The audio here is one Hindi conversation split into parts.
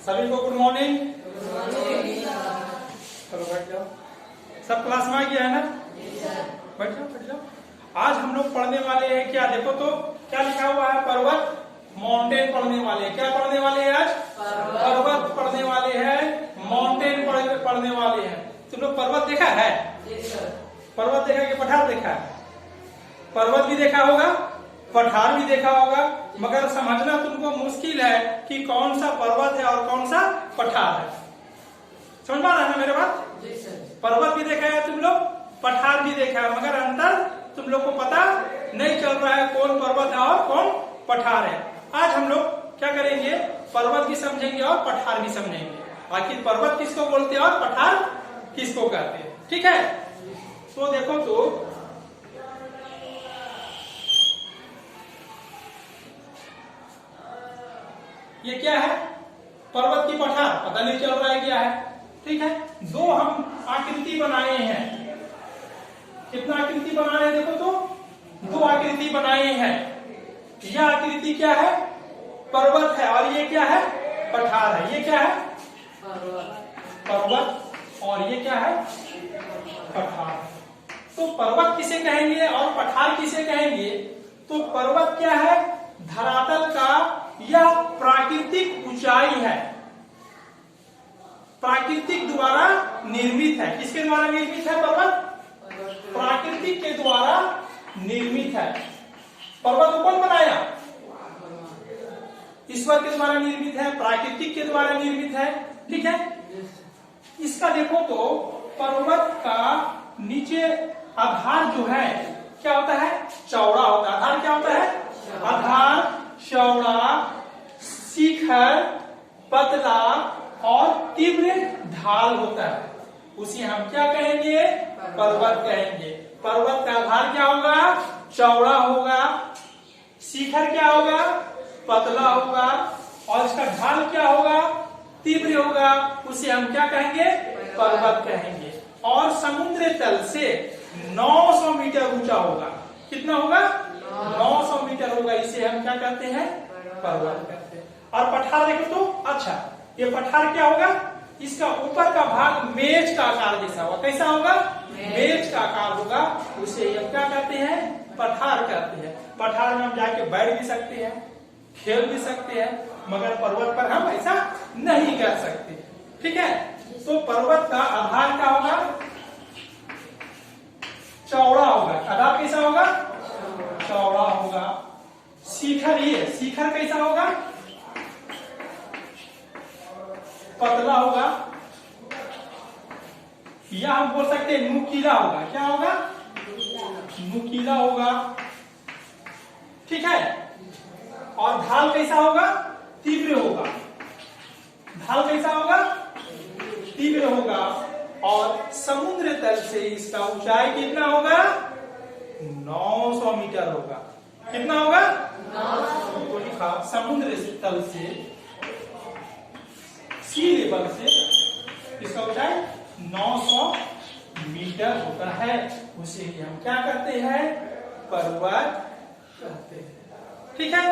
सभी को गुड मॉर्निंग। चलो बैठ जाओ। सब क्लास में आ गया है ना? बैठ जाओ बैठ जाओ। आज हम लोग पढ़ने वाले हैं क्या, देखो तो क्या लिखा हुआ है, पर्वत, माउंटेन पढ़ने वाले हैं। क्या पढ़ने वाले हैं आज? पर्वत पढ़ने वाले हैं, माउंटेन पढ़ने वाले हैं। तुम लोग पर्वत देखा है? पर्वत देखा कि पठार देखा है? पर्वत भी देखा होगा, पठार भी देखा होगा, मगर समझना तुमको मुश्किल है कि कौन सा पर्वत है और कौन सा पठार है। समझ पा रहे हैं ना मेरे बात? पर्वत भी देखा है तुम लोग, पठार भी देखा है, मगर अंतर तुम लोग को पता नहीं चल रहा है कौन पर्वत है और कौन पठार है। आज हम लोग क्या करेंगे, पर्वत भी समझेंगे और पठार भी समझेंगे। आखिर पर्वत किसको बोलते हैं और पठार किसको कहते हैं, ठीक है? तो देखो तो ये क्या है, पर्वत की पठार, पता नहीं चल रहा है क्या है, ठीक है? दो हम आकृति बनाए हैं। कितना आकृति बना रहे हैं देखो तो, दो आकृति बनाए हैं। यह आकृति क्या है, पर्वत है, और ये क्या है, पठार है। ये क्या है, पर्वत, और ये क्या है, पठार। तो पर्वत किसे कहेंगे और पठार किसे कहेंगे? तो पर्वत क्या है, धरातल का यह प्राकृतिक ऊंचाई है, प्राकृतिक द्वारा निर्मित है। किसके द्वारा निर्मित है पर्वत? प्राकृतिक के द्वारा निर्मित है। पर्वत को कौन बनाया? ईश्वर के द्वारा निर्मित है, प्राकृतिक के द्वारा निर्मित है, ठीक है? इसका देखो तो पर्वत का नीचे आधार जो है क्या होता है, चौड़ा होता है। आधार क्या होता है? आधार चौड़ा, शिखर पतला और तीव्र ढाल होता है। उसे हम क्या कहेंगे, पर्वत कहेंगे। पर्वत का आधार क्या होगा, चौड़ा होगा, शिखर क्या होगा, पतला होगा, और इसका ढाल क्या होगा, तीव्र होगा। उसे हम क्या कहेंगे, पर्वत कहेंगे। और समुद्र तल से 900 मीटर ऊंचा होगा। कितना होगा? 900 मीटर होगा। इसे हम क्या कहते हैं, पर्वत कहते हैं। और पठार देखो तो, अच्छा ये पठार क्या होगा, इसका ऊपर का भाग मेज का आकार जैसा होगा। कैसा होगा? मेज का आकार होगा। उसे हम क्या कहते हैं, पठार कहते हैं। पठार में हम जाके बैठ भी सकते हैं, खेल भी सकते हैं, मगर पर्वत पर हम ऐसा नहीं कर सकते, ठीक है? तो पर्वत का आधार क्या होगा, चौड़ा होगा। आधार कैसा होगा, चौड़ा होगा। शिखर, ये शिखर कैसा होगा, पतला होगा, या हम बोल सकते हैं नुकीला होगा। क्या होगा, नुकीला होगा, ठीक है? और ढाल कैसा होगा, तीव्र होगा। ढाल कैसा होगा, तीव्र होगा। और समुद्र तल से इसका ऊंचाई कितना होगा, 900 मीटर होगा। कितना होगा, 900। लिखा, समुद्र तल से, सी लेवल से इसका ऊंचाई 900 मीटर होता है। उसे हम क्या कहते हैं, पर्वत कहते हैं, ठीक है?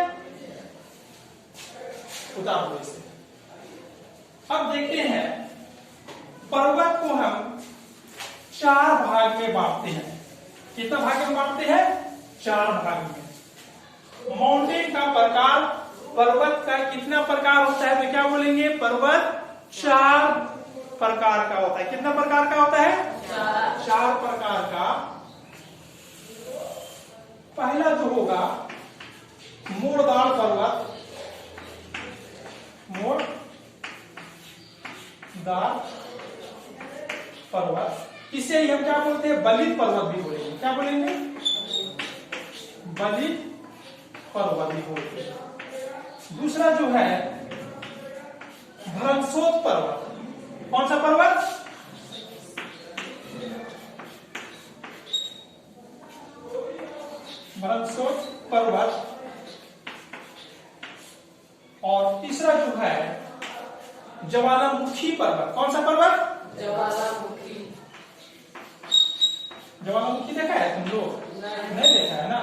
उतार दो इसे। अब देखते हैं, पर्वत को हम 4 भाग में बांटते हैं। कितना भाग में बांटते हैं, 4 भाग में। माउंटेन का प्रकार, पर्वत का कितना प्रकार होता है, तो क्या बोलेंगे, पर्वत 4 प्रकार का होता है। कितना प्रकार का होता है, 4 प्रकार का। पहला जो होगा मोड़दार पर्वत, मोड़दार पर्वत, इसे हम क्या बोलते हैं, बलित पर्वत भी बोलेंगे। क्या बोलेंगे, बलित पर्वत भी बोलते हैं। दूसरा जो है भ्रंशोत पर्वत। कौन सा पर्वत, भ्रंशोत पर्वत। और तीसरा जो है ज्वालामुखी पर्वत। कौन सा पर्वत, ज्वालामुखी। ज्वालामुखी देखा है तुम लोग? नहीं देखा है ना,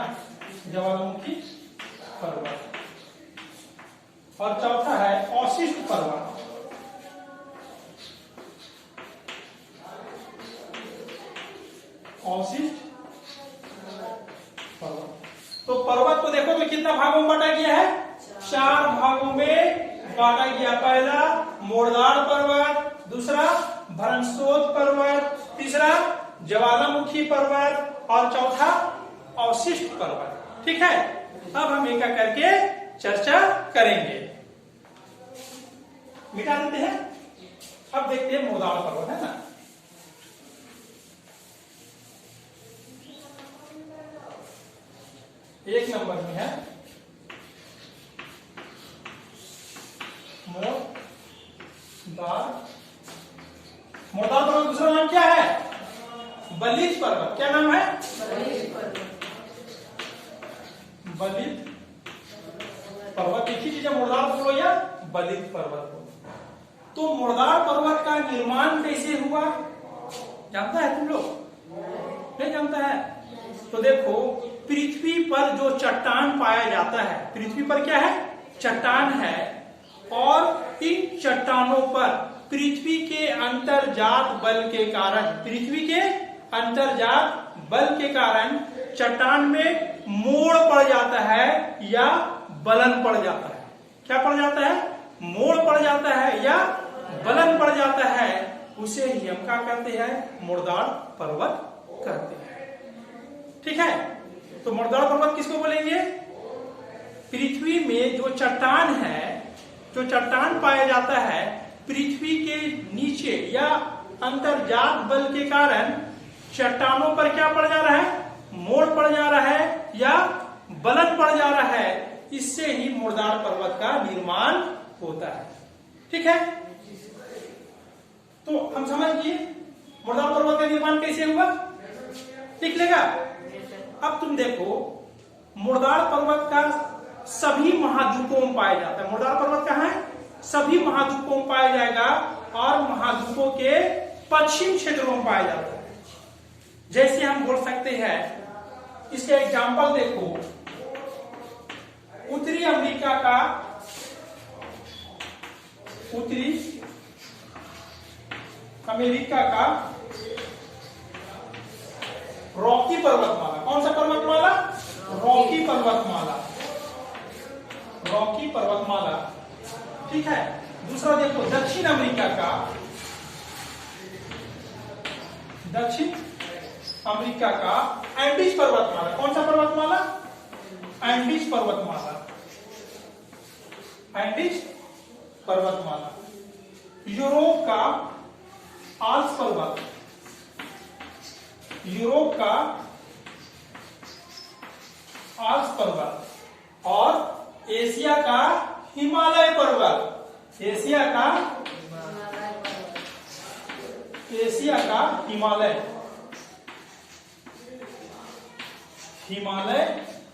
ज्वालामुखी पर्वत। और चौथा है अवशिष्ट पर्वत। 4 भागों में बांटा गया। पहला मोड़दार पर्वत, दूसरा भ्रंशोद पर्वत, तीसरा ज्वालामुखी पर्वत और चौथा अवशिष्ट पर्वत। ठीक है, अब हम एक करके चर्चा करेंगे। मिटा देते हैं। अब देखते हैं मोड़दार पर्वत, है ना। एक नंबर में है मोड़दार पर्वत। दूसरा नाम क्या है? बलित पर्वत। क्या नाम है? बलित पर्वत। एक ही चीज है, मोड़दार बोलो या बलित पर्वत बोलो। तो मोड़दार पर्वत का निर्माण कैसे हुआ जानता है तुम लोग? नहीं जानता है? तो देखो, पृथ्वी पर जो चट्टान पाया जाता है, पृथ्वी पर क्या है? चट्टान है, और इन चट्टानों पर पृथ्वी के अंतर्जात बल के कारण, पृथ्वी के अंतर्जात बल के कारण चट्टान में मोड़ पड़ जाता है या बलन पड़ जाता है। क्या पड़ जाता है? मोड़ पड़ जाता है या बलन पड़ जाता है। उसे ही हम क्या कहते हैं? मोड़दार पर्वत कहते हैं। ठीक है, तो मोड़दार पर्वत किसको बोलेंगे? पृथ्वी में जो चट्टान है, जो चट्टान पाया जाता है पृथ्वी के नीचे या अंतर्जात बल के कारण चट्टानों पर क्या पड़ जा रहा है? मोड़ पड़ जा रहा है या बलन पड़ जा रहा है। इससे ही मोड़दार पर्वत का निर्माण होता है। ठीक है, तो हम समझ गए मोड़दार पर्वत का निर्माण कैसे हुआ। ठीक लगा? अब तुम देखो, मोड़दार पर्वत का सभी महाद्वीपों में पाया जाता है। मोड़दार पर्वत कहाँ है? सभी महाद्वीपों में पाया जाएगा, और महाद्वीपों के पश्चिम क्षेत्रों में पाया जाता है। जैसे हम बोल सकते हैं, इसका एग्जाम्पल देखो, उत्तरी अमेरिका का रॉकी पर्वतमाला। कौन सा पर्वतमाला? रॉकी पर्वतमाला। रॉकी पर्वतमाला। ठीक है, दूसरा देखो, दक्षिण अमेरिका का एंडीज पर्वतमाला। कौन सा पर्वतमाला? एंडीज पर्वतमाला। एंडीज पर्वतमाला। यूरोप का आल्प्स पर्वत। यूरोप का आल्प्स पर्वत, और एशिया का हिमालय पर्वत। एशिया का हिमालय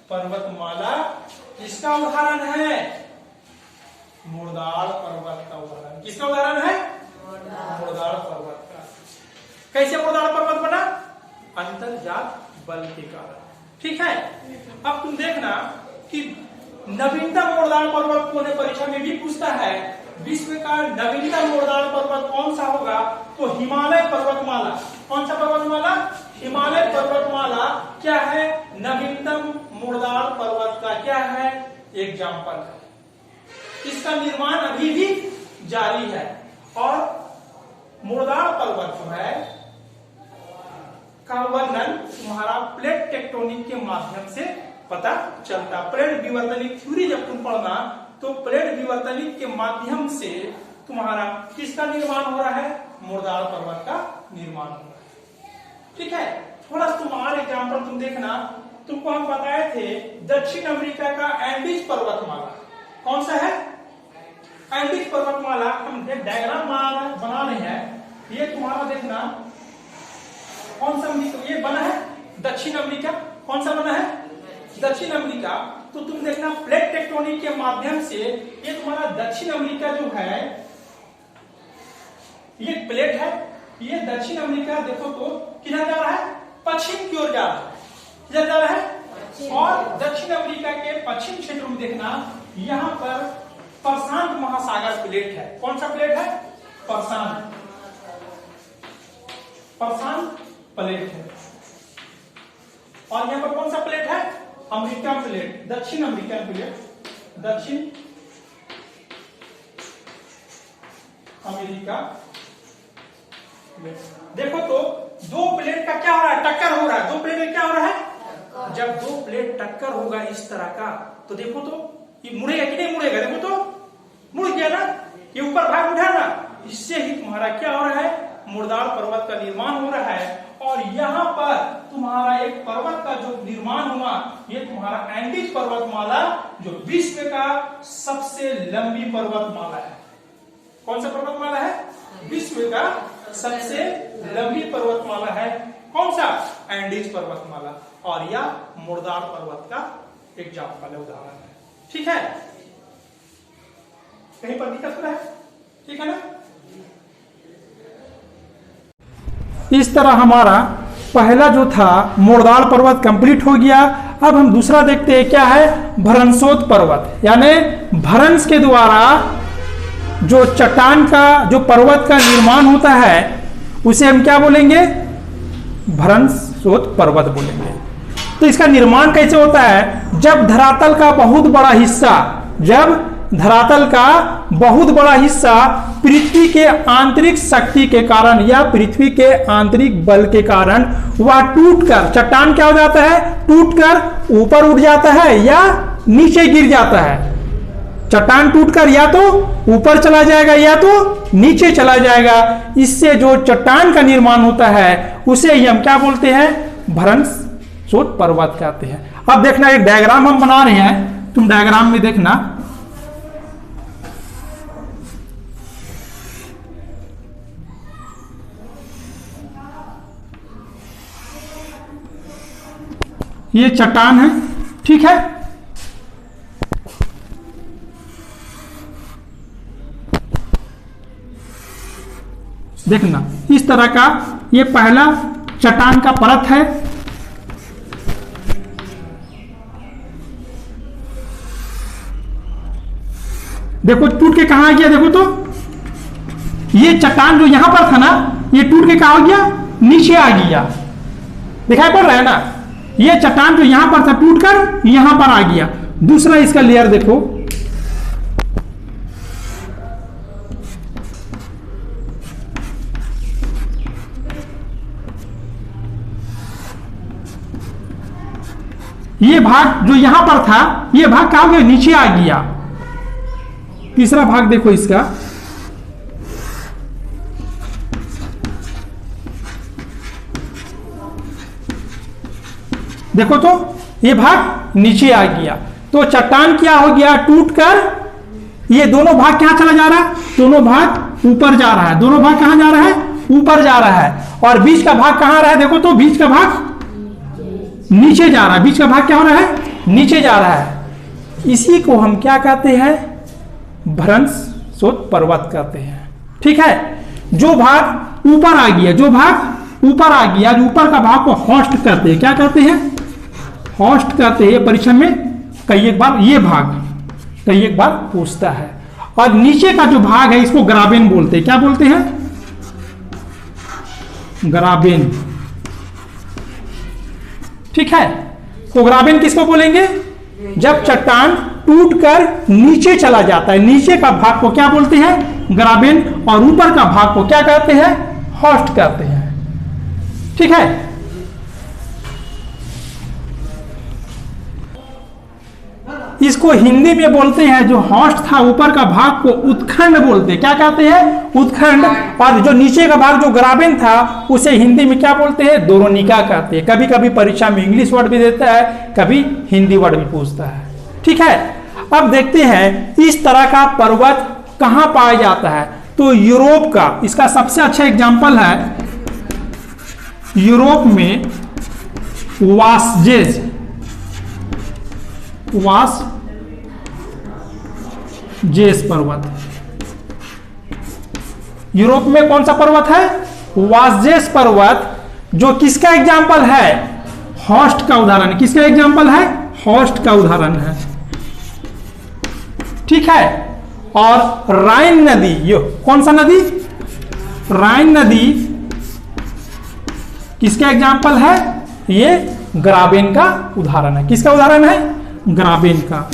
पर्वतमाला। इसका उदाहरण है मोड़दार पर्वत का उदाहरण। किसका उदाहरण है? मोड़दार पर्वत का। कैसे मोड़दार पर्वत बना? अंतर्जात बल के कारण। ठीक है, अब तुम देखना कि नवीनतम मोड़दार पर्वत को परीक्षा में भी पूछता है, विश्व का नवीनतम मोड़दार पर्वत कौन सा होगा? तो हिमालय पर्वतमाला। कौन सा पर्वतमाला? हिमालय पर्वतमाला। क्या है? नवीनतम मोड़दार पर्वत का क्या है? एग्जाम्पल है। इसका निर्माण अभी भी जारी है, और मोड़दार पर्वत जो है का वर्णन तुम्हारा प्लेट टेक्टोनिक के माध्यम से पता चलता। प्लेट विवर्तनिक थ्योरी जब तुम पढ़ना, तो प्लेट विवर्तनिक के माध्यम से तुम्हारा किसका निर्माण हो रहा है? मोड़दार पर्वत का निर्माण हो रहा है। ठीक है, थोड़ा तुम्हारा एग्जाम्पल तुम देखना। तुमको हम बताए थे दक्षिण अमेरिका का एंडीज पर्वतमाला। कौन सा है? एंडीज पर्वतमाला। हम डायग्राम बना रहे हैं, ये तुम्हारा देखना कौन सा ये बना है? दक्षिण अमेरिका। कौन सा बना है? दक्षिण अमेरिका। तो तुम देखना प्लेट टेक्टोनिक के माध्यम से ये तुम्हारा दक्षिण अमेरिका जो है, ये प्लेट है, ये दक्षिण अमेरिका देखो तो किधर जा रहा है? पश्चिम की ओर जा रहा है। किधर जा रहा है? और दक्षिण अमेरिका के पश्चिम क्षेत्र में देखना, यहाँ पर प्रशांत महासागर प्लेट है। कौन सा प्लेट है? प्रशांत प्लेट है। और यहाँ पर कौन सा प्लेट है? अमेरिकन प्लेट, दक्षिण अमेरिकन प्लेट, दक्षिण अमेरिका। देखो तो दो प्लेट का क्या हो रहा है, टक्कर हो रहा है। दो प्लेट में क्या हो रहा है, जब दो प्लेट टक्कर होगा इस तरह का, तो देखो तो ये मुड़ेगा कि नहीं मुड़ेगा, देखो तो मुड़ गया ना, ये ऊपर भाग उठा ना, इससे ही तुम्हारा क्या हो रहा है, मुर्दार पर्वत का निर्माण हो रहा है। और यहाँ पर तुम्हारा एक पर्वत का जो निर्माण हुआ, ये तुम्हारा एंडीज पर्वतमाला, जो विश्व का सबसे लंबी पर्वतमाला है। कौन सा पर्वतमाला है, विश्व का सबसे लंबी पर्वतमाला है। कौन सा, एंडीज पर्वतमाला। और यह मुर्दार पर्वत का एग्जाम्पल है, उदाहरण है। ठीक है, कहीं पर दिक्कत हो रहा है, ठीक है ना। इस तरह हमारा पहला जो था मुर्दार पर्वत कंप्लीट हो गया। अब हम दूसरा देखते हैं, क्या है, भ्रंशोत पर्वत, यानी भ्रंश के द्वारा जो चट्टान का, जो पर्वत का निर्माण होता है, उसे हम क्या बोलेंगे, भ्रंशोत पर्वत बोलेंगे। तो इसका निर्माण कैसे होता है, जब धरातल का बहुत बड़ा हिस्सा, जब धरातल का बहुत बड़ा हिस्सा पृथ्वी के आंतरिक शक्ति के कारण या पृथ्वी के आंतरिक बल के कारण वह टूटकर, चट्टान क्या हो जाता है, टूटकर ऊपर उठ जाता है या नीचे गिर जाता है। चट्टान टूटकर या तो ऊपर चला जाएगा या तो नीचे चला जाएगा। इससे जो चट्टान का निर्माण होता है उसे ही हम क्या बोलते हैं, भ्रंशोत पर्वत कहते हैं। अब देखना, एक डायग्राम हम बना रहे हैं, तुम डायग्राम में देखना। ये चट्टान है, ठीक है। देखना, इस तरह का ये पहला चट्टान का परत है। देखो टूट के कहां आ गया, देखो तो ये चट्टान जो यहां पर था ना, ये टूट के कहां हो गया, नीचे आ गया। दिखाई पड़ रहा है ना, ये चट्टान जो यहां पर था टूटकर यहां पर आ गया। दूसरा इसका लेयर देखो, ये भाग जो यहां पर था, ये भाग कहां गया, नीचे आ गया। तीसरा भाग देखो इसका, देखो तो ये भाग नीचे आ गया। तो चट्टान क्या हो गया, टूटकर ये दोनों भाग क्या चला जा रहा है, दोनों भाग ऊपर जा रहा है। दोनों भाग कहां जा रहा है, ऊपर जा रहा है। और बीच का भाग कहां रहा है, देखो तो बीच का भाग नीचे जा रहा है। बीच का भाग क्या हो रहा है, नीचे जा रहा है। इसी को हम क्या कहते हैं, भ्रंशोत पर्वत कहते हैं। ठीक है, जो भाग ऊपर आ गया, जो भाग ऊपर आ गया, जो ऊपर का भाग को होस्ट करते हैं, क्या कहते हैं, होस्ट कहते हैं। परीक्षा में कई एक बार ये भाग कई एक बार पूछता है। और नीचे का जो भाग है इसको ग्राबेन बोलते हैं। क्या बोलते हैं, ग्राबेन। ठीक है, तो ग्राबेन किसको बोलेंगे, जब चट्टान टूटकर नीचे चला जाता है, नीचे का भाग को क्या बोलते हैं, ग्राबेन। और ऊपर का भाग को क्या कहते हैं, होस्ट कहते हैं। ठीक है, इसको हिंदी में बोलते हैं, जो होस्ट था ऊपर का भाग को उत्खंड बोलते हैं। क्या कहते हैं, उत्खंड। और जो नीचे का भाग जो ग्राबेन था उसे हिंदी में क्या बोलते हैं, दोरोनिका कहते हैं। कभी कभी परीक्षा में इंग्लिश वर्ड भी देता है, कभी हिंदी वर्ड भी पूछता है। ठीक है, अब देखते हैं इस तरह का पर्वत कहां पाया जाता है। तो यूरोप का इसका सबसे अच्छा एग्जाम्पल है, यूरोप में वासजेज, वासजेस पर्वत। यूरोप में कौन सा पर्वत है, वासजेस पर्वत, जो किसका एग्जाम्पल है, होस्ट का उदाहरण। किसका एग्जाम्पल है, होस्ट का उदाहरण है। ठीक है, और राइन नदी, ये कौन सा नदी, राइन नदी किसका एग्जाम्पल है, ये ग्राबेन का उदाहरण है। किसका उदाहरण है, ग्राबेन का।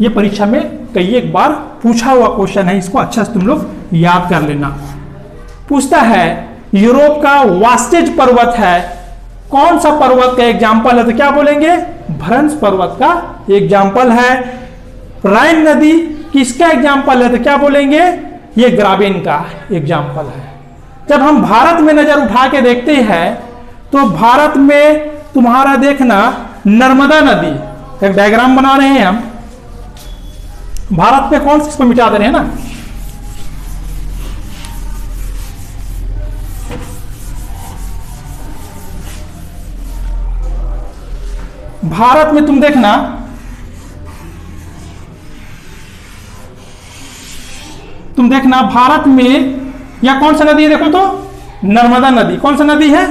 ये परीक्षा में कई एक बार पूछा हुआ क्वेश्चन है, इसको अच्छा से तुम लोग याद कर लेना। पूछता है यूरोप का वास्टेज पर्वत है, कौन सा पर्वत का एग्जाम्पल है? तो क्या बोलेंगे? भरंस पर्वत का एग्जाम्पल है। राइन नदी किसका एग्जाम्पल है? तो क्या बोलेंगे? ये ग्राबेन का एग्जाम्पल है। जब हम भारत में नजर उठा के देखते हैं तो भारत में तुम्हारा देखना नर्मदा नदी, एक डायग्राम बना रहे हैं हम। भारत में कौन सी, इसको मिटा दे रहे हैं ना, भारत में तुम देखना भारत में या कौन सा नदी है? देखो तो नर्मदा नदी। कौन सा नदी है?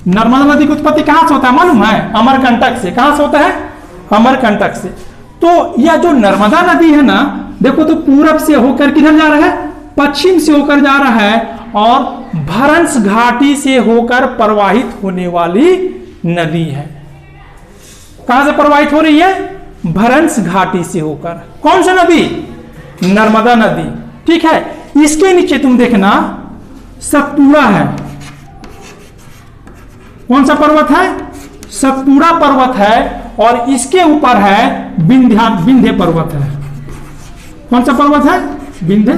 नर्मदा नदी की उत्पत्ति कहां से होता है मालूम है? अमरकंटक से। कहां से होता है? अमरकंटक से। तो यह जो नर्मदा नदी है ना, देखो तो पूरब से होकर किधर जा रहा है? पश्चिम से होकर जा रहा है और भरंस घाटी से होकर प्रवाहित होने वाली नदी है। कहां से प्रवाहित हो रही है? भरंस घाटी से होकर। कौन सा नदी? नर्मदा नदी। ठीक है। इसके नीचे तुम देखना सतपुड़ा है। कौन सा पर्वत है? सतपुड़ा पर्वत है। और इसके ऊपर है विंध्य पर्वत है। कौन सा पर्वत है? विंध्य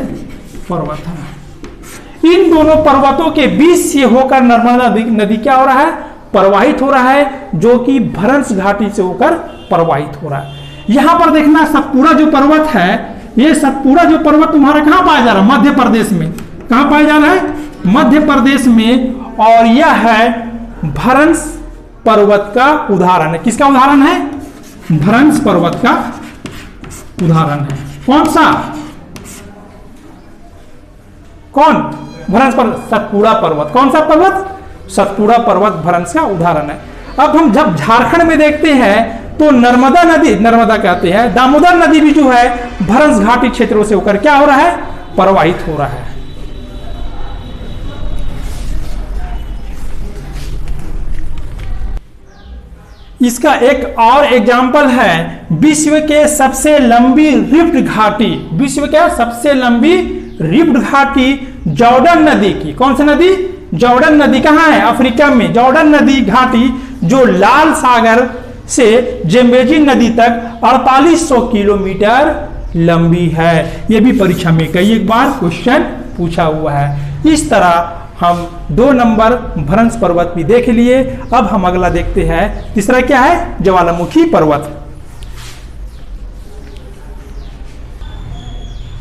पर्वत है। इन दोनों पर्वतों के बीच से होकर नर्मदा नदी क्या हो रहा है? प्रवाहित हो रहा है, जो कि भरंस घाटी से होकर प्रवाहित हो रहा है। यहां पर देखना सतपुड़ा जो पर्वत है, ये सतपुड़ा जो पर्वत तुम्हारा कहां पाया जा रहा है? मध्य प्रदेश में। कहां पाया जा रहा है? मध्य प्रदेश में। और यह है भरंस पर्वत का उदाहरण है। किसका उदाहरण है? भरंस पर्वत का उदाहरण है। कौन सा? कौन? भरंस पर्वत, सतपुड़ा पर्वत। कौन सा पर्वत? सतपुड़ा पर्वत भरंस का उदाहरण है। अब हम जब झारखंड में देखते हैं तो नर्मदा नदी, नर्मदा कहते हैं, दामोदर नदी भी जो है भरंस घाटी क्षेत्रों से होकर क्या हो रहा है? प्रवाहित हो रहा है। इसका एक और एग्जाम्पल है विश्व के सबसे लंबी रिफ्ट घाटी। विश्व के सबसे लंबी रिफ्ट घाटी जॉर्डन नदी की। कौन सी नदी? जॉर्डन नदी। कहां है? अफ्रीका में। जॉर्डन नदी घाटी जो लाल सागर से जेम्बेजी नदी तक 4800 किलोमीटर लंबी है। यह भी परीक्षा में कई एक बार क्वेश्चन पूछा हुआ है। इस तरह हम 2 नंबर भरंस पर्वत भी देख लिए। अब हम अगला देखते हैं। तीसरा क्या है? ज्वालामुखी पर्वत।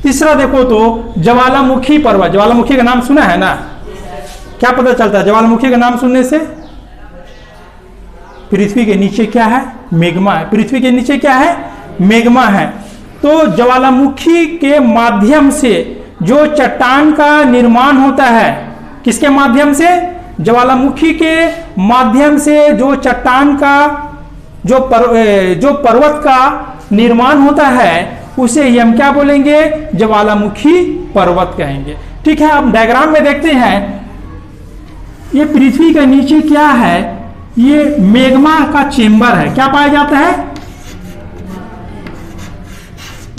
तीसरा देखो तो ज्वालामुखी पर्वत। ज्वालामुखी का नाम सुना है ना? क्या पता चलता है ज्वालामुखी का नाम सुनने से? पृथ्वी के नीचे क्या है? मैग्मा है। पृथ्वी के नीचे क्या है? मैग्मा है। तो ज्वालामुखी के माध्यम से जो चट्टान का निर्माण होता है, किसके माध्यम से? ज्वालामुखी के माध्यम से जो चट्टान का जो पर्वत का निर्माण होता है, उसे हम क्या बोलेंगे? ज्वालामुखी पर्वत कहेंगे। ठीक है। अब डायग्राम में देखते हैं, ये पृथ्वी के नीचे क्या है? ये मैग्मा का चेंबर है। क्या पाया जाता है?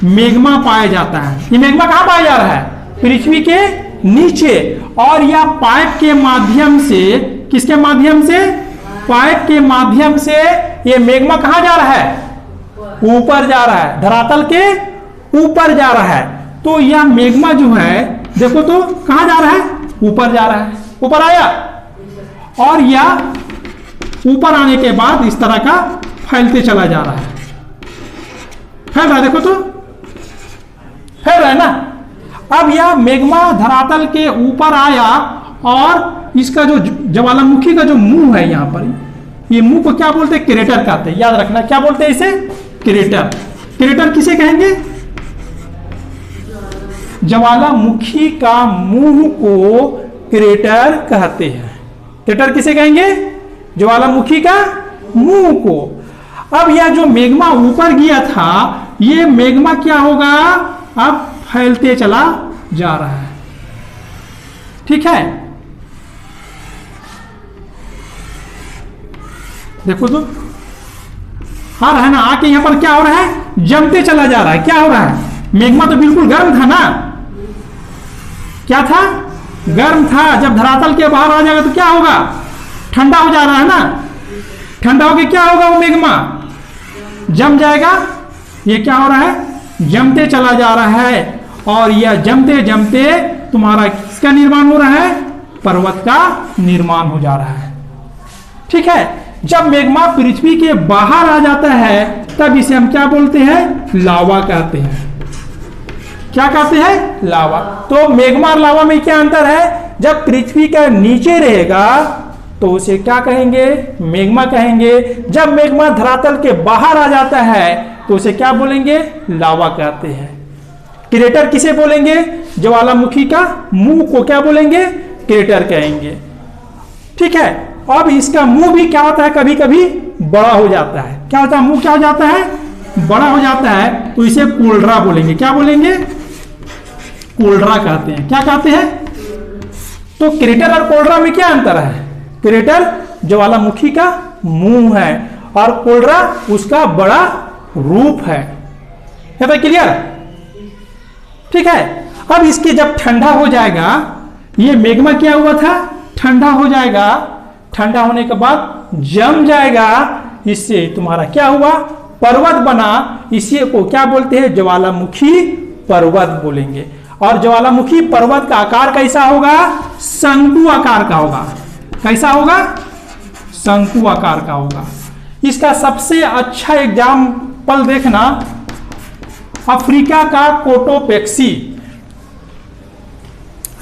मैग्मा पाया जाता है। ये मैग्मा कहां पाया जा रहा है? पृथ्वी के नीचे। और यह पाइप के माध्यम से, किसके माध्यम से? पाइप के माध्यम से ये मैग्मा कहां जा रहा है? ऊपर जा रहा है, धरातल के ऊपर जा रहा है। तो यह मैग्मा जो है, देखो तो कहां जा रहा है? ऊपर जा रहा है। ऊपर आया और यह ऊपर आने के बाद इस तरह का फैलते चला जा रहा है। फैल रहा है, देखो तो फैल रहा है ना। अब यह मैग्मा धरातल के ऊपर आया और इसका जो ज्वालामुखी का जो मुंह है, यहां पर ये मुंह को क्या बोलते हैं? क्रेटर कहते हैं। याद रखना, क्या बोलते हैं इसे? क्रेटर। क्रेटर किसे कहेंगे? ज्वालामुखी का मुंह को क्रेटर कहते हैं। क्रेटर किसे कहेंगे? ज्वालामुखी का मुंह को। अब यह जो मैग्मा ऊपर गया था, ये मैग्मा क्या होगा? अब फैलते चला जा रहा है। ठीक है। देखो तो आ रहा है ना, आके यहां पर क्या हो रहा है? जमते चला जा रहा है। क्या हो रहा है? मेग्मा तो बिल्कुल गर्म था ना, क्या था? गर्म था। जब धरातल के बाहर आ जाएगा तो क्या होगा? ठंडा हो जा रहा है ना। ठंडा होके क्या होगा? वो मेग्मा जम जाएगा। ये क्या हो रहा है? जमते चला जा रहा है। और यह जमते जमते तुम्हारा किसका निर्माण हो रहा है? पर्वत का निर्माण हो जा रहा है। ठीक है। जब मेग्मा पृथ्वी के बाहर आ जाता है तब इसे हम क्या बोलते हैं? लावा कहते हैं। क्या कहते हैं? लावा। तो मेग्मा और लावा में क्या अंतर है? जब पृथ्वी का नीचे रहेगा तो उसे क्या कहेंगे? मेग्मा कहेंगे। जब मेग्मा धरातल के बाहर आ जाता है तो उसे क्या बोलेंगे? लावा कहते हैं। क्रेटर किसे बोलेंगे? ज्वालामुखी का मुंह को क्या बोलेंगे? क्रेटर कहेंगे। ठीक है। अब इसका मुंह भी क्या होता है? कभी कभी बड़ा हो जाता है। क्या होता है? मुंह क्या हो जाता है? बड़ा हो जाता है। तो इसे कोल्ड्रा बोलेंगे। क्या बोलेंगे? कोल्ड्रा कहते हैं। क्या कहते हैं? तो क्रेटर और कोल्ड्रा में क्या अंतर है? क्रेटर ज्वालामुखी का मुंह है और कोल्ड्रा उसका बड़ा रूप है। तो क्लियर? ठीक है। अब इसके जब ठंडा हो जाएगा, ये मेग्मा क्या हुआ था? ठंडा हो जाएगा। ठंडा होने के बाद जम जाएगा। इससे तुम्हारा क्या हुआ? पर्वत बना। इसी को क्या बोलते हैं? ज्वालामुखी पर्वत बोलेंगे। और ज्वालामुखी पर्वत का आकार कैसा होगा? शंकु आकार का होगा। कैसा होगा? शंकु आकार का होगा। इसका सबसे अच्छा एग्जाम्पल देखना, अफ्रीका का कोटोपेक्सी,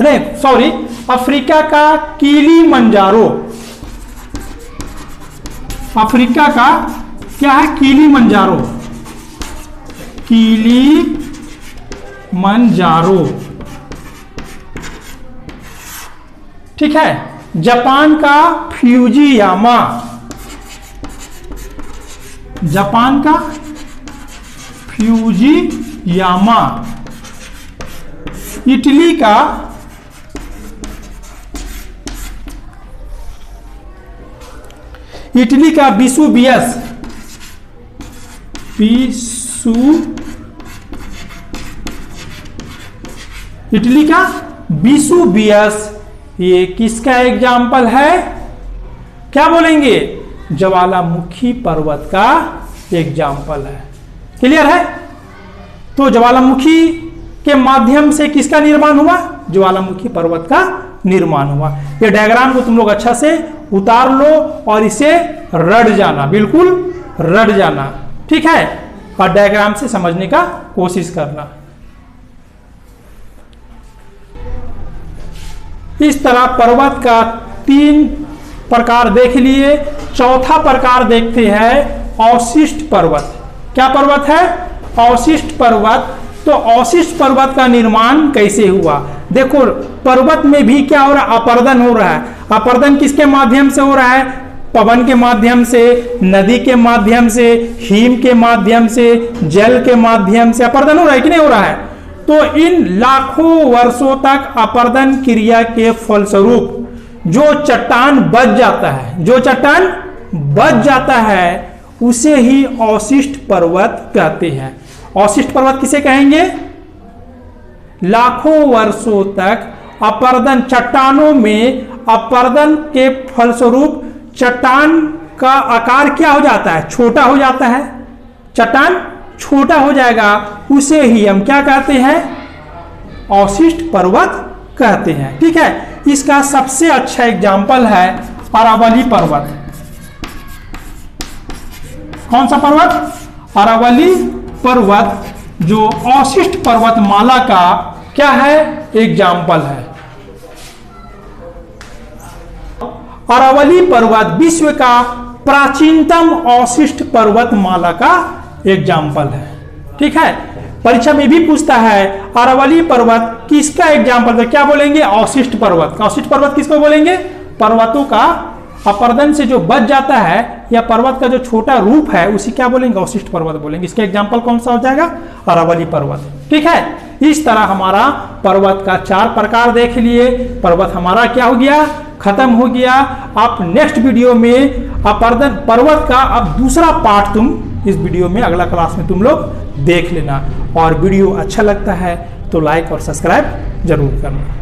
नहीं सॉरी, अफ्रीका का किलिमंजारो। अफ्रीका का क्या है? किलिमंजारो। किलिमंजारो। ठीक है। जापान का फ्यूजियामा। जापान का फ्यूजियामा। इटली का विसुवियस। इटली का विसुवियस। ये किसका एग्जाम्पल है? क्या बोलेंगे? ज्वालामुखी पर्वत का एग्जाम्पल है। क्लियर है? तो ज्वालामुखी के माध्यम से किसका निर्माण हुआ? ज्वालामुखी पर्वत का निर्माण हुआ। ये डायग्राम को तुम लोग अच्छा से उतार लो और इसे रट जाना, बिल्कुल रट जाना। ठीक है। और डायग्राम से समझने का कोशिश करना। इस तरह पर्वत का 3 प्रकार देख लिए। चौथा प्रकार देखते हैं अवशिष्ट पर्वत। क्या पर्वत है? अवशिष्ट पर्वत। तो अवशिष्ट पर्वत का निर्माण कैसे हुआ? देखो, पर्वत में भी क्या हो रहा है? अपर्दन हो रहा है। अपर्दन किसके माध्यम से हो रहा है? पवन के माध्यम से, नदी के माध्यम से, हिम के माध्यम से, जल के माध्यम से अपर्दन हो रहा है कि नहीं हो रहा है? तो इन लाखों वर्षों तक अपर्दन क्रिया के फलस्वरूप जो चट्टान बच जाता है, जो चट्टान बच जाता है उसे ही अवशिष्ट पर्वत कहते हैं। अवशिष्ट पर्वत किसे कहेंगे? लाखों वर्षों तक अपर्दन, चट्टानों में अपर्दन के फलस्वरूप चट्टान का आकार क्या हो जाता है? छोटा हो जाता है। चट्टान छोटा हो जाएगा, उसे ही हम क्या कहते हैं? अवशिष्ट पर्वत कहते हैं। ठीक है। इसका सबसे अच्छा एग्जाम्पल है अरावली पर्वत। कौन सा पर्वत? अरावली पर्वत, जो अवशिष्ट पर्वतमाला का क्या है? एग्जाम्पल है। अरावली पर्वत विश्व का प्राचीनतम अवशिष्ट पर्वतमाला का एग्जाम्पल है। ठीक है। परीक्षा में भी पूछता है अरावली पर्वत किसका एग्जाम्पल है? क्या बोलेंगे? अवशिष्ट पर्वत। अवशिष्ट पर्वत किसको बोलेंगे? पर्वतों का अपर्दन से जो बच जाता है या पर्वत का जो छोटा रूप है उसी क्या बोलेंगे? अवशिष्ट पर्वत बोलेंगे। इसका एग्जाम्पल कौन सा हो जाएगा? अरावली पर्वत। ठीक है। इस तरह हमारा पर्वत का 4 प्रकार देख लिए। पर्वत हमारा क्या हो गया? खत्म हो गया। आप नेक्स्ट वीडियो में अपर्दन पर्वत का अब दूसरा पार्ट तुम इस वीडियो में अगला क्लास में तुम लोग देख लेना। और वीडियो अच्छा लगता है तो लाइक और सब्सक्राइब जरूर करना।